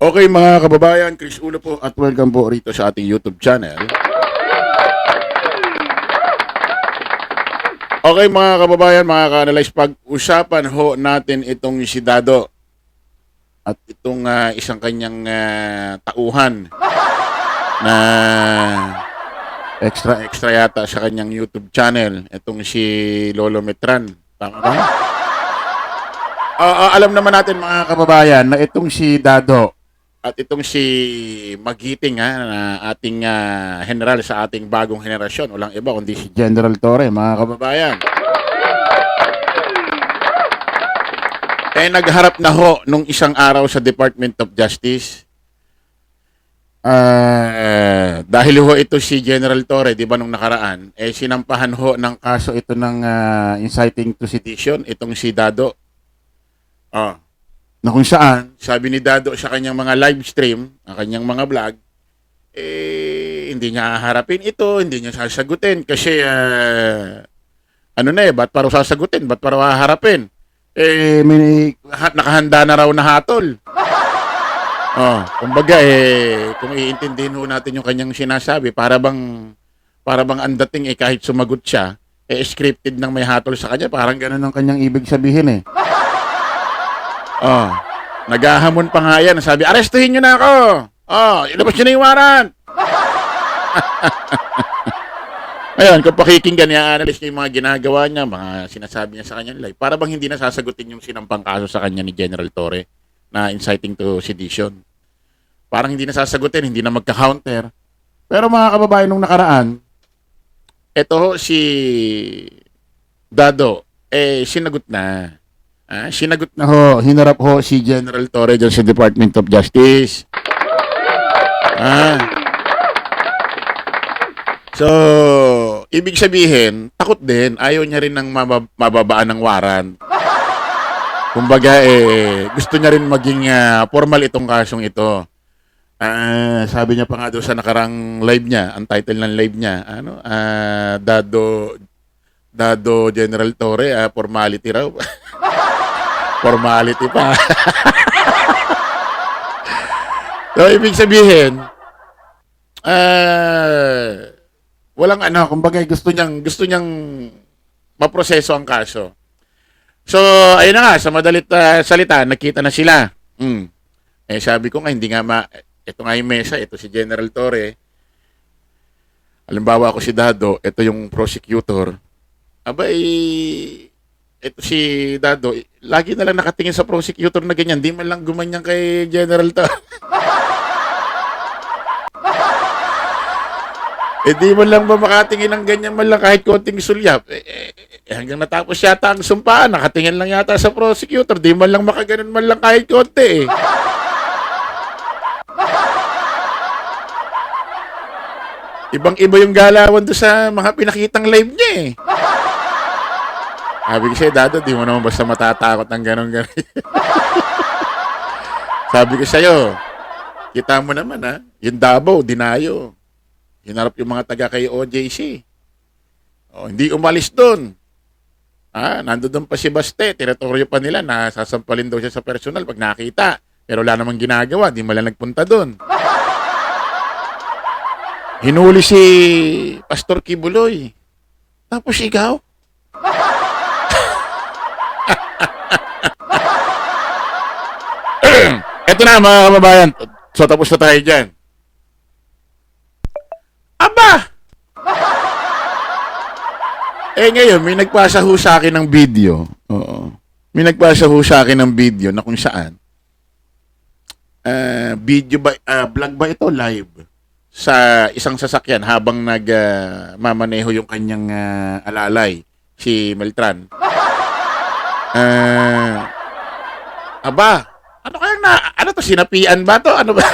Okay mga kababayan, Chris Ulo po at welcome po rito sa ating YouTube channel. Okay mga kababayan, mga ka-analyze, pag-usapan ho natin itong si Dado at itong isang kanyang tauhan na extra yata sa kanyang YouTube channel, itong si Lolo Metran. Tama ba? Alam naman natin mga kababayan na itong si Dado at itong si Magiting na ating general sa ating bagong henerasyon, walang iba kundi si General Torre, mga kababayan. Nagharap na ho nung isang araw sa Department of Justice. Dahil ho ito si General Torre, di ba nung nakaraan, sinampahan ho ng kaso ito ng inciting to sedition, itong si Dado. Na kung saan, sabi ni Dado sa kanyang mga live stream, ang kanyang mga vlog, hindi niya haharapin ito, hindi niya sasagutin kasi ba't parang sasagutin, ba't parang haharapin? May nakahanda na raw na hatol. Kumbaga kung iintindihin ho natin yung kanyang sinasabi, para bang ang dating kahit sumagot siya, scripted nang may hatol sa kanya, parang ganun ang kanyang ibig sabihin naghahamon pa nga yan. Sabi, arestuhin nyo na ako. Ilabas nyo na yung warrant. Ayun, kung pakikinggan niya, analyze niya yung mga ginagawa niya, mga sinasabi niya sa kanya live, para bang hindi na sasagutin yung sinampang kaso sa kanya ni General Torre na inciting to sedition. Parang hindi na sasagutin, hindi na magka-counter. Pero mga kababayan, nung nakaraan, eto si Dado, sinagot na. Sinagot na ho, hinarap ho si General Torre dyan sa Department of Justice. So, ibig sabihin, takot din, ayaw niya rin ng mababaan ng warrant. Kumbaga, gusto niya rin maging formal itong kasong ito. Sabi niya pa nga doon sa nakarang live niya, ang title ng live niya, Dado General Torre, formality raw. Formality pa. So, ibig sabihin, walang kumbaga gusto niyang maproseso ang kaso. So, ayun na nga, sa madalit salita, nakita na sila. Sabi ko nga, hindi nga ito nga yung mesa, ito si General Torre. Halimbawa ako si Dado, ito yung prosecutor. Ito si Dado, lagi na lang nakatingin sa prosecutor na ganyan. Di man lang gumanyan kay General to. Di man lang ba makatingin ng ganyan man lang kahit konting sulyap. Hanggang natapos yata ang sumpaan, nakatingin lang yata sa prosecutor. Di man lang makaganon man lang kahit konti Ibang-iba yung galawan doon sa mga pinakitang live niya Sabi ko sa'yo, Dado, di mo naman basta matatakot ng gano'n. Sabi ko sa'yo, kita mo naman yung Davao, dinayo. Hinarap yung mga taga kay OJC. Hindi umalis doon. Nando doon pa si Baste, teritoryo pa nila, nasasampalin daw siya sa personal pag nakita. Pero wala namang ginagawa, di malang nagpunta doon. Hinuli si Pastor Kibuloy. Tapos ikaw? Ito na mga kababayan. So tapos na tayo dyan. Aba! Ngayon, may nagpasa ho sa akin ng video. May nagpasa ho sa akin ng video na kung saan. Vlog ba ito? Live. Sa isang sasakyan habang nagmamaneho yung kanyang alalay, si Meltran. Ano kaya sinapian ba to? Ano ba?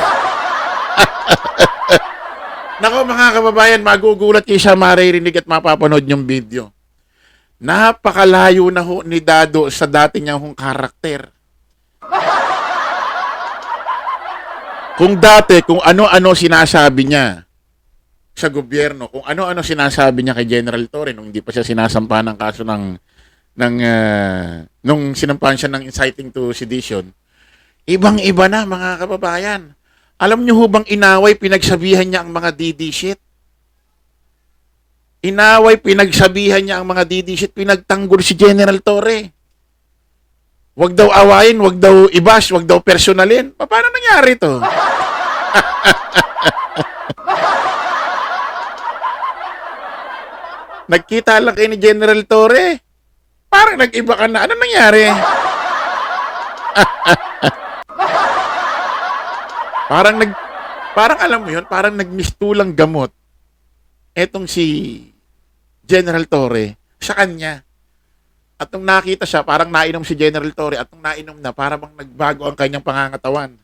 Nako mga kababayan, magugulat kayo sa maririnig at mapapanood yung video. Napakalayo na ho ni Dado sa dati niyang karakter. Kung dati, kung ano-ano sinasabi niya sa gobyerno, kung ano-ano sinasabi niya kay General Torre nung hindi pa siya sinasampahan ng kaso nung sinampahan siya ng inciting to sedition, Ibang-iba na, mga kababayan. Alam niyo ho bang inaway, pinagsabihan niya ang mga DD shit? Inaway, pinagsabihan niya ang mga DD shit, pinagtanggol si General Torre. Wag daw awayin, wag daw ibash, wag daw personalin. Paano nangyari to? Nagkita lang kayo ni General Torre. Parang nag-iba ka na. Ano nangyari? Parang alam mo yun, parang nagmistulang gamot. Etong si General Torre sa kanya. At nung nakita siya, parang nainom si General Torre. At nung nainom na, parang bang nagbago ang kanyang pangangatawan.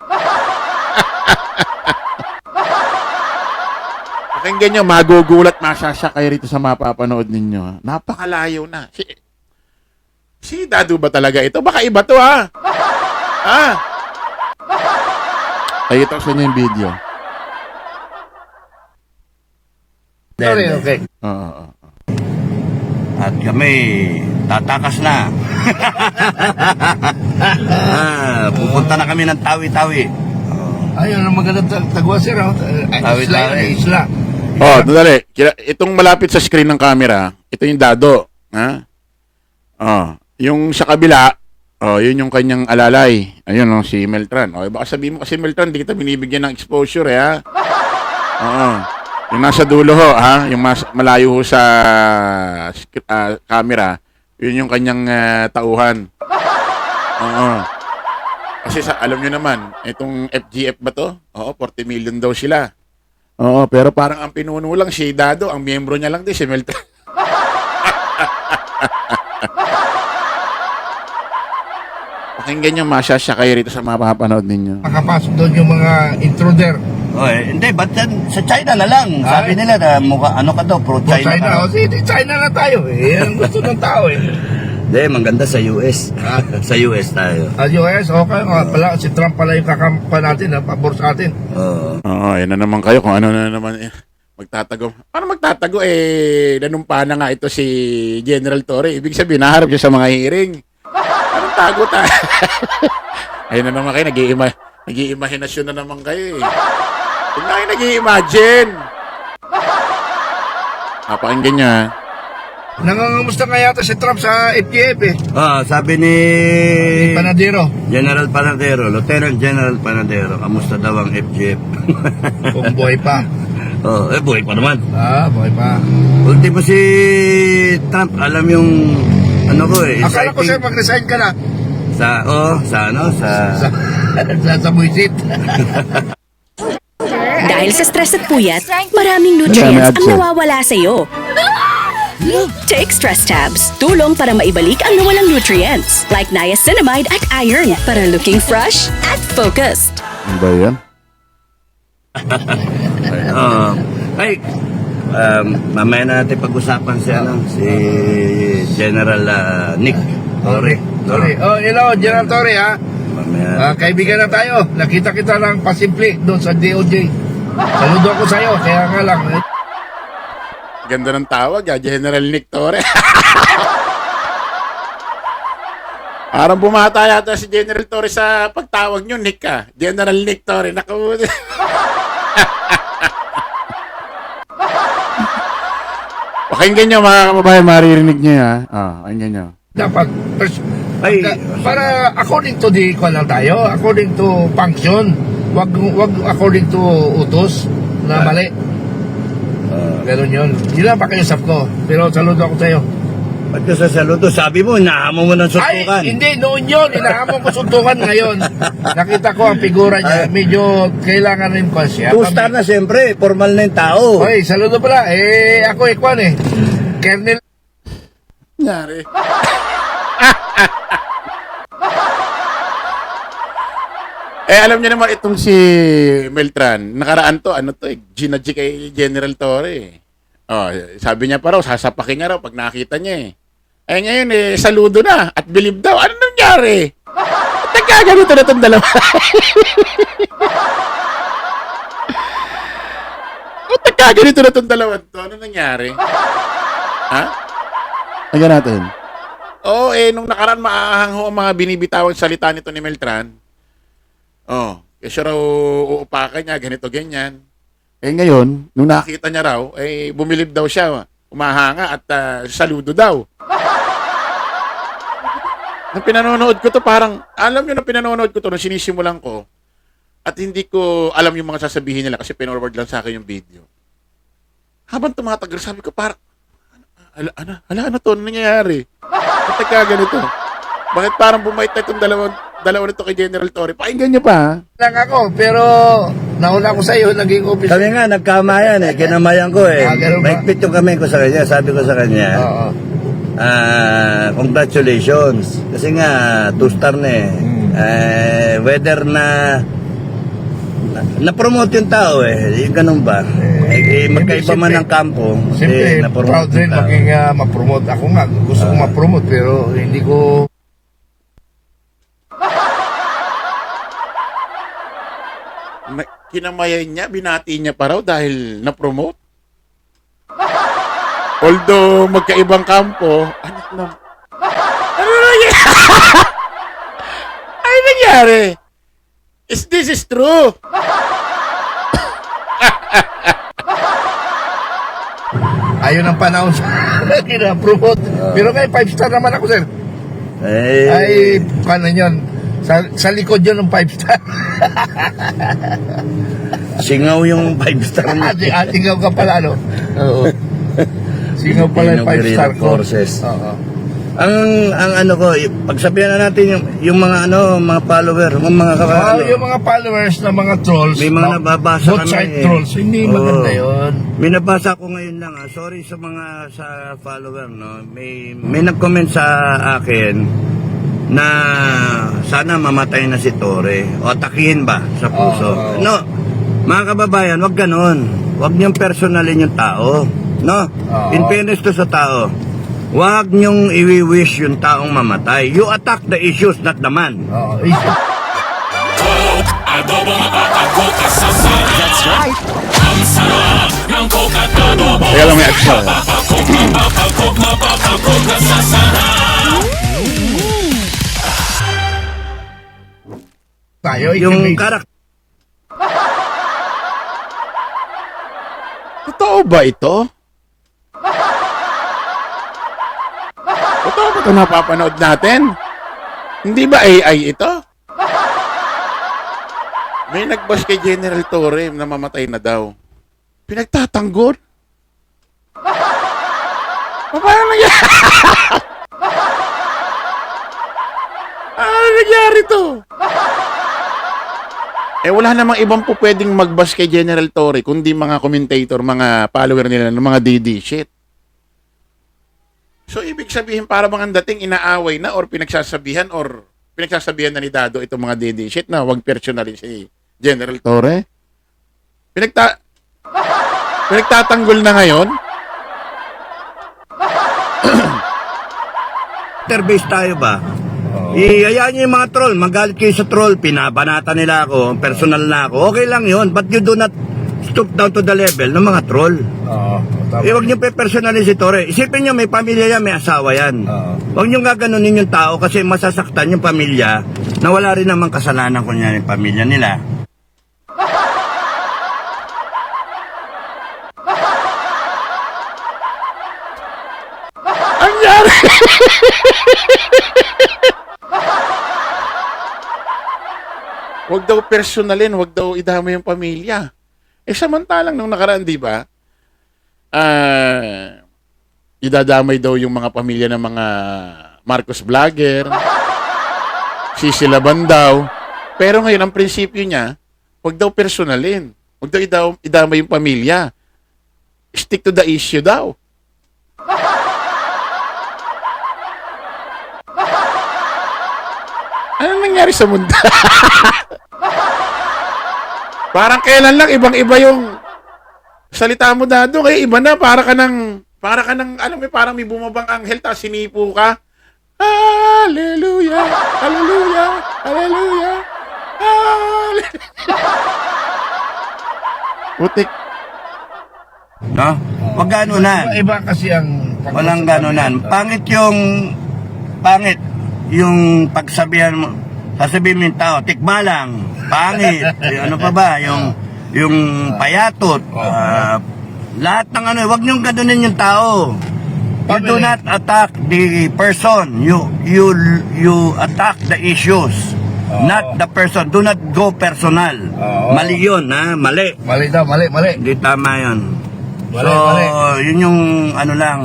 Pakinggan nyo, magugulat, masasakay rito sa mapapanood ninyo. Napakalayo na. Si Dadu ba talaga ito? Baka iba to, ha? Ha? Ay, ito sa inyo yung video. Okay. Oo. At kami, tatakas na. Pupunta na kami ng Tawi-Tawi. Ayun ang magandang tagwa, sir. Tawi-tawi. Isla. Oh, dali. Itong malapit sa screen ng camera, ito yung Dado. Ha? Oh, yung sa kabila, oh, yun yung kanyang alalay. Ayun, oh, si Meltran. Oh, baka sabihin mo kasi Meltran, di kita binibigyan ng exposure, ha? Oo. Yung nasa dulo ho, ha? Yung malayo ho sa camera, yun yung kanyang tauhan. Oo. Kasi alam nyo naman, itong FGF ba to? Oo, 40 million daw sila. Oo, pero parang ang pinuno lang si Dado, ang miyembro niya lang din si Meltran. Pakinggan nyo, masyasakay rito sa mapapanood ninyo. Makapasok doon yung mga intruder. Hindi, ba't yan? Sa China na lang. Sabi nila na mukha, ano ka daw, pro-China China. ka. O, sige, China na tayo. Yan gusto ng tao eh. Hindi, maganda sa US. Sa US tayo. US, okay. Pala, si Trump pala yung kakampa natin, pabor sa atin. Oo, yan na naman kayo kung ano na naman magtatago. Paano magtatago? Nanumpa na nga ito si General Torre. Ibig sabihin, naharap siya sa mga hearing. Anong tago tayo? Ayun na naman kayo, nag-iimahinasyon na naman kayo eh. Huwag na kayo nag-i-imagine. Pakinggan niya. Nangangamusta nga yata si Trump sa FGF eh. Sabi ni Panadero. General Panadero, Lieutenant General Panadero, kamusta daw ang FGF? Kung buhay pa. Buhay pa naman. Buhay pa. Ultimo si Trump, alam yung ano ko eh. Akala ko sir, mag-resign ka na. Sa buisit. Dahil sa stress at puyat, maraming nutrients ang nawawala sa iyo. Take Stress Tabs. Tulong para maibalik ang nawalang nutrients. Like niacinamide at iron. Para looking fresh at focused. Ano ba yan? Mamaya na natin pag-usapan si General Nick Torre. Hello, General Torre ha. Mamaya. Kaibigan na tayo. Nakita kita lang pasimple doon sa DOJ. Saludo ako sa'yo, kaya nga lang. Ganda ng tawag, General Nick Torre. Parang bumata yata si General Torre sa pagtawag nyo, Nick ka. General Nick Torre. Naku. Pakinggan nyo mga kababayan, maririnig nyo ha. Pakinggan nyo. Dapat, para according to the kwan lang tayo, according to function, wag according to utos na mali. Ganun yun. Yun lang pakiusap ko. Pero saludo ako sa'yo. Ba't ka sa saludo? Sabi mo, inahamon mo ng suntukan. Ay, hindi. Noon yun. Inahamon ko suntukan ngayon. Nakita ko ang figura niya. Medyo kailangan rin ko siya. Two-star na siyempre. Formal na yung tao. Oy, saludo pala. Ako kwan Kernel. Nangyari. Alam niyo naman itong si Meltran, nakaraan to, Ginaji kay General Torre. Sabi niya pa raw, sasapakin niya raw pag nakita niya eh. Ngayon saludo na at believe daw. Ano nangyari? Nagkaganito na itong dalawa. Nagkaganito na itong dalawa to. Ano nangyari? Ha? Hanggang natin. Nung nakaraan maahang ho ang mga binibitawang salita nito ni Meltran. Kasi raw uupakan niya, ganito, ganyan. Eh ngayon, nung nakita niya raw, eh bumilib daw siya, umahanga at saludo daw. Nung pinanonood ko to, parang, alam nyo na pinanonood ko to, nung sinisimulan ko, at hindi ko alam yung mga sasabihin nila kasi pinorward lang sa akin yung video. Habang tumatagal, sabi ko, parang, ano to, ano nangyayari? Bakit ka ganito? Bakit parang bumait na itong dalawa nito kay General Torre? Pakinggan niyo pa, ha? Lang ako, pero nauna ko sa iyo, naging officer. Kami nga, nagkamayan eh. Kinamayan ko eh. Ganun ba? Maigpit yung kamay ko sa kanya. Sabi ko sa kanya, Oo. congratulations. Kasi nga, 2-star na eh. Whether na-promote yung tao eh. Yung ganun ba? Magkaiba man ng kampo. Siyempre, proud rin yung tao. maging ma-promote. Ako nga, gusto ko ma-promote, pero hindi ko... Kinamayan niya, binati niya pa raw dahil na-promote. Although magkaibang kampo, ano nangyari? Ano nangyari? This is true. Ayaw ng panahon sa kina-promote. Pero may 5-star naman ako, sir. Ay, paano yun? Sa likod yun ng 5-star. Singaw yung 5-star niya. Atingaw ka pala, no? Oo. Singaw pala yung 5-star ko. Forces. Oo. Ang ano ko, pagsabihan na natin yung mga mga follower, yung mga Yung mga followers na mga trolls, may mga nababasa both kami side eh. trolls, hindi Oo. maganda yun. May nabasa ko ngayon lang, sorry sa mga follower, no. May nag-comment sa akin na sana mamatay na si Torre o atakihin ba sa puso. No. Mga kababayan, wag ganon. Wag niyong personalin yung tao, no? In fairness to sa tao. Wag niyong i-wish yung taong mamatay. You attack the issues, not the man. Oo. That's right. Kaya lang may action. Tayo, Yung karakter Totoo ba ito? Totoo ba ito napapanood natin? Hindi ba AI ito? May nag-bash kay General Torre na mamatay na daw. Pinagtatanggol? Paano nangyari? Ano nangyari to? Eh wala namang ibang po pwedeng mag-bash kay General Torre kundi mga commentator, mga follower nila ng mga DD shit. So ibig sabihin para bang ang dating inaaway na or pinagsasabihan na ni Dado itong mga DD shit na wag personalin si General Torre. Pinagtatanggol na ngayon. base tayo ba? Iyayaan niyo yung mga troll, magalit kayo sa troll, pinabanata nila ako, personal na ako, okay lang yun, but you do not stoop down to the level ng mga troll. Oo. Huwag niyo pe-personalin si Torre. Isipin niyo, may pamilya yan, may asawa yan. Huwag niyo gaganunin yung tao kasi masasaktan yung pamilya na wala rin namang kasalanan kunya yung pamilya nila. Ang yari! Wag daw personalin, wag daw idama yung pamilya. Eh samantalang nung nakaraan, di ba? Idadamay daw yung mga pamilya ng mga Marcos vlogger. Sisilaban daw. Pero ngayon, ang prinsipyo niya, wag daw personalin. Wag daw idamay yung pamilya. Stick to the issue daw. Anong nangyari sa mundo? Parang kailan lang ibang-iba yung salita mo, Dado. Kaya iba na, para ka ng, alam mo, parang may bumabang anghel, tapos sinipo ka. Hallelujah! Hallelujah! Hallelujah! Hallelujah! Putik. No? Huwag ganunan. Iba kasi ang... Walang ganunan. Pangit yung pagsabihan mo, sasabihin mo yung tao, tikma lang. pangit, ano pa ba, yung payatot, lahat ng ano, wag niyong ganunin yung tao. You do not attack the person. You attack the issues, not the person. Do not go personal. Mali yun, ha? Mali. Mali daw, mali. Hindi tama yun. Mali, So, mali. yun yung ano lang,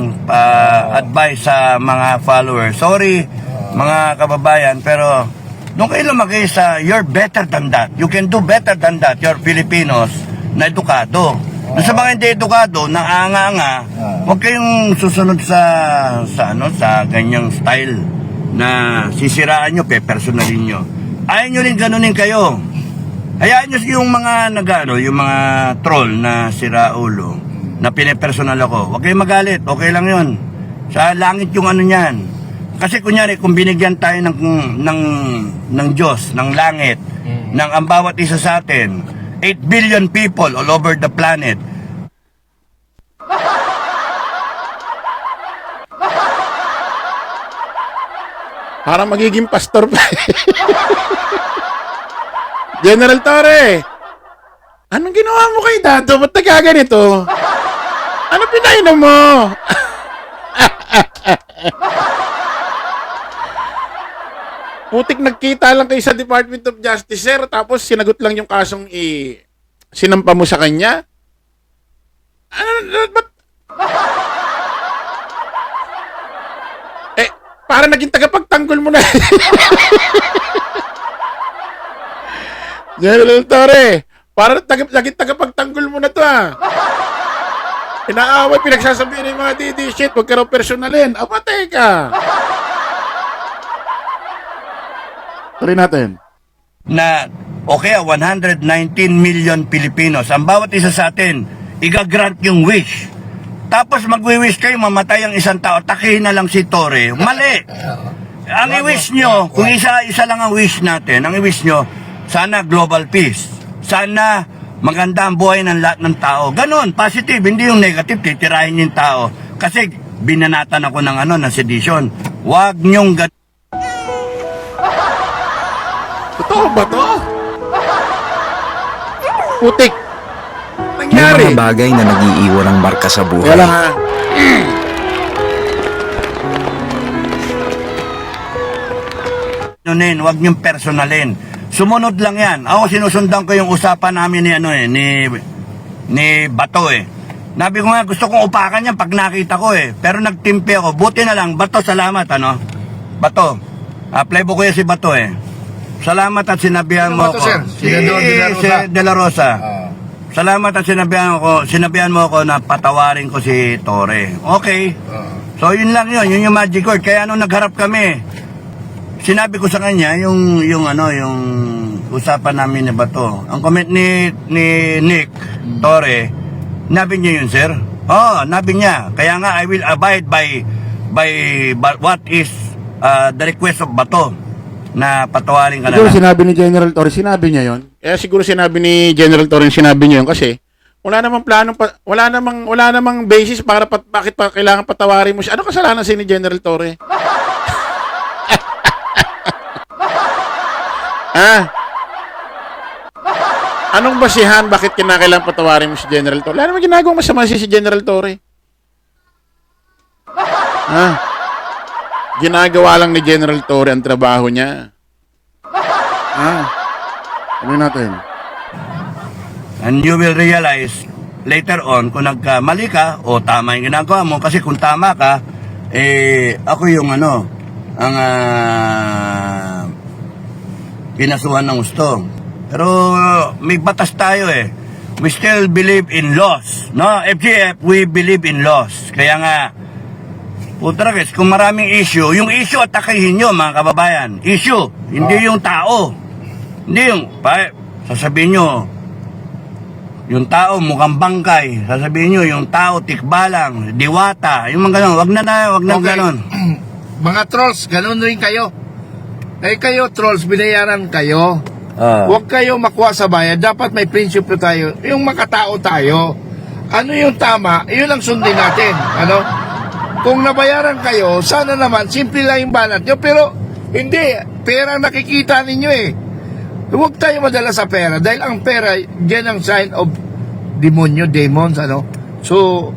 advice sa mga followers. Sorry, mga kababayan, pero nung kayo lumagay sa you're better than that. You can do better than that. You're Filipinos na edukado. Sa mga hindi edukado, naanganga, huwag kayong susunod sa ganyang style na sisiraan nyo, pe-personalin nyo. Ayaw nyo rin ganunin kayo. Hayaan nyo yung mga yung mga troll na siraulo, na pinipersonal ako. Huwag kayong magalit, okay lang yun. Sa langit yung ano niyan. Kasi kunyari, kung binigyan tayo ng Diyos, ng langit, ng ang bawat isa sa atin, 8 billion people all over the planet. Parang magiging pastor pa. General Torre, anong ginawa mo kay Dado? Ba't nagkaganito? Ano pinainom mo? Putik nagkita lang kayo sa Department of Justice, sir, tapos sinagot lang yung kasong sinampa mo sa kanya? Ba't? Para naging tagapagtanggol mo na. General Torre, para naging tagapagtanggol mo na to, ha? Inaaway, pinagsasabihin ng mga shit, huwag ka raw personalin. Aba, teka. Tuloy natin. Na, okay, 119 million Pilipinos. Ang bawat isa sa atin, igagrant yung wish. Tapos magwi-wish kayo, mamatay ang isang tao, takihin na lang si Torre. Mali! Ang i-wish nyo, kung isa lang ang wish natin, ang i-wish nyo, sana global peace. Sana maganda ang buhay ng lahat ng tao. Ganon, positive, hindi yung negative, titirahin yung tao. Kasi binanatan ako ng sedition. Huwag nyong Totoo ba to? Putik. May Nangyari. mga bagay na nag-iiwan ng marka sa buhay. Kaya lang, ha? Huwag niyong personalin. Sumunod lang yan. Ako sinusundan ko yung usapan namin ni Bato eh. Nabi ko nga gusto kong upakan yan pag nakita ko eh. Pero nagtimpi ako. Buti na lang. Bato, salamat Bato. Playboy ko yan si Bato eh. Salamat at sinabihan mo Bato, ako. sir? Senador De La Rosa. Si De La Rosa. Salamat at sinabihan mo ako na patawarin ko si Torre. Okay. So yun lang yun. Yun yung magic word. Kaya nung nagharap kami, sinabi ko sa kanya yung usapan namin ni Bato. Ang comment ni Nick Torre, nabi niya yun, sir? Nabi niya. Kaya nga I will abide by what is the request of Bato na patawarin ka na Siguro lang. sinabi ni General Torre, sinabi niya yon. Kaya siguro sinabi ni General Torre, sinabi niya yon kasi wala namang plano, wala namang basis para bakit pa kailangan patawarin mo siya. Ano kasalanan si ni General Torre? Anong basihan bakit kinakailangan patawarin mo si General Torre? Wala namang ginagawang masama si General Torre. Ginagawa lang ni General Torre ang trabaho niya. Ano natin? And you will realize later on kung nagkamali ka o tama yung ginagawa mo. Kasi kung tama ka, ako yung pinasuhan ng gusto. Pero may batas tayo eh. We still believe in laws. No? FGF, we believe in laws. Kaya nga, putra guys, kung maraming issue, yung issue atakihin nyo mga kababayan. Issue, hindi yung tao. Hindi yung, sasabihin nyo, yung tao mukhang bangkay. Sasabihin nyo, yung tao tikbalang, diwata, yung mga ganon. Wag na ganon. Mga trolls, ganun rin kayo. Kayo trolls, binayaran kayo. Huwag kayo makuha sa bayan. Dapat may prinsipyo tayo. Yung makatao tayo. Ano yung tama, yun ang sundin natin. Kung nabayaran kayo, sana naman, simple lang yung banat nyo. Pero, hindi. Pera nakikita ninyo eh. Huwag tayo madala sa pera dahil ang pera, yan ang sign of demons, ano. So,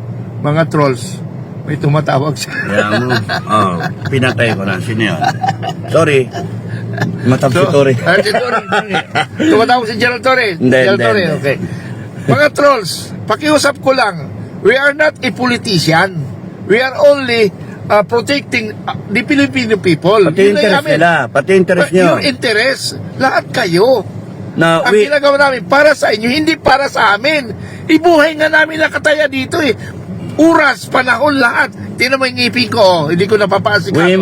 mga trolls, may tumatawag sa... Kaya mo, pinatay ko na. Sino yun? Sorry. Matap si Torre. Si Torre. Tumatawag si Gerald Torre. Hindi, Gerald hindi, Torre, hindi. okay. Mga trolls, pakiusap ko lang, we are not a politician. We are only protecting the Filipino people. Pati Yun lang interest namin. nila. Pati interest nyo. Your interest. Lahat kayo. Na, Ang ginagawa namin para sa inyo, hindi para sa amin. Ibuhay nga namin na kataya dito eh. Oras, panahon, lahat. Tingnan mo yung ngipin ko, oh. Hindi ko napapasik we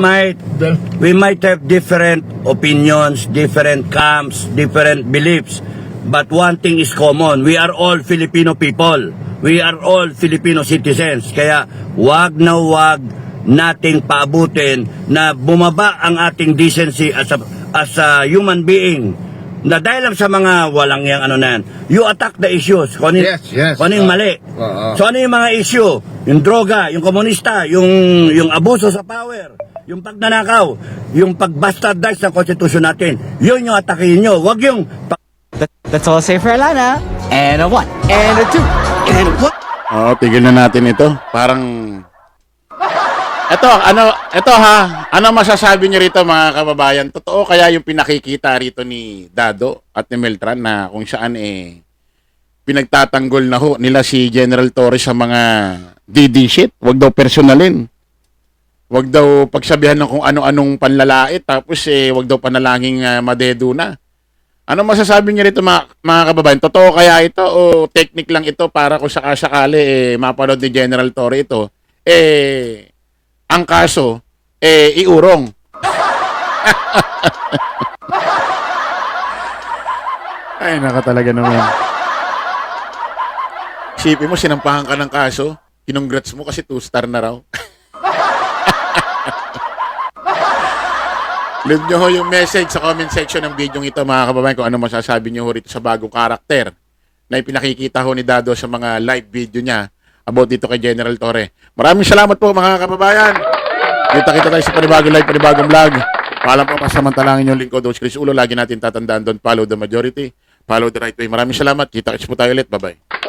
might have different opinions, different camps, different beliefs. But one thing is common. We are all Filipino people. We are all Filipino citizens. Kaya wag na wag nating paabutin na bumaba ang ating decency as a human being. Na dahil lang sa mga walang yang ano na yan, you attack the issues. Kung ano, Yes. kung ano yung mali. So ano yung mga issue? Yung droga, yung komunista, yung abuso sa power, yung pagnanakaw, yung pagbastardize ng konstitusyon natin. Yun yung atakihin nyo. Wag yung... That's all I say for Alana. And a 1, and a 2, and a 1. Oo, tigil na natin ito. Parang... Ito ha, ano masasabi niyo rito mga kababayan? Totoo kaya yung pinakikita rito ni Dado at ni Meltran na kung saan pinagtatanggol na ho nila si General Torres sa mga DD shit? Wag daw personalin. Wag daw pagsabihan ng kung ano-anong panlalait tapos wag daw panalangin madedo na. Ano masasabi niyo rito mga kababayan? Totoo kaya ito o technique lang ito para kung sakasakali mapanood ni General Torres ito? Ang kaso, iurong. Ay, naka talaga naman. Isipin mo, sinampahan ka ng kaso, kinongrats mo kasi 2-star na raw. Leave nyo ho yung message sa comment section ng video ito, mga kababayan, kung ano masasabi nyo ho rito sa bagong karakter na ipinakikita ho ni Dado sa mga live video niya about dito kay General Torre. Maraming salamat po mga kababayan. Kita-kita tayo sa panibagong live, panibagong vlog. Paalam po, pasamantalangin yung lingkod, Coach Chris Ulo. Lagi natin tatandaan doon, follow the majority, follow the right way. Maraming salamat. Kita-kits po tayo ulit. Bye-bye.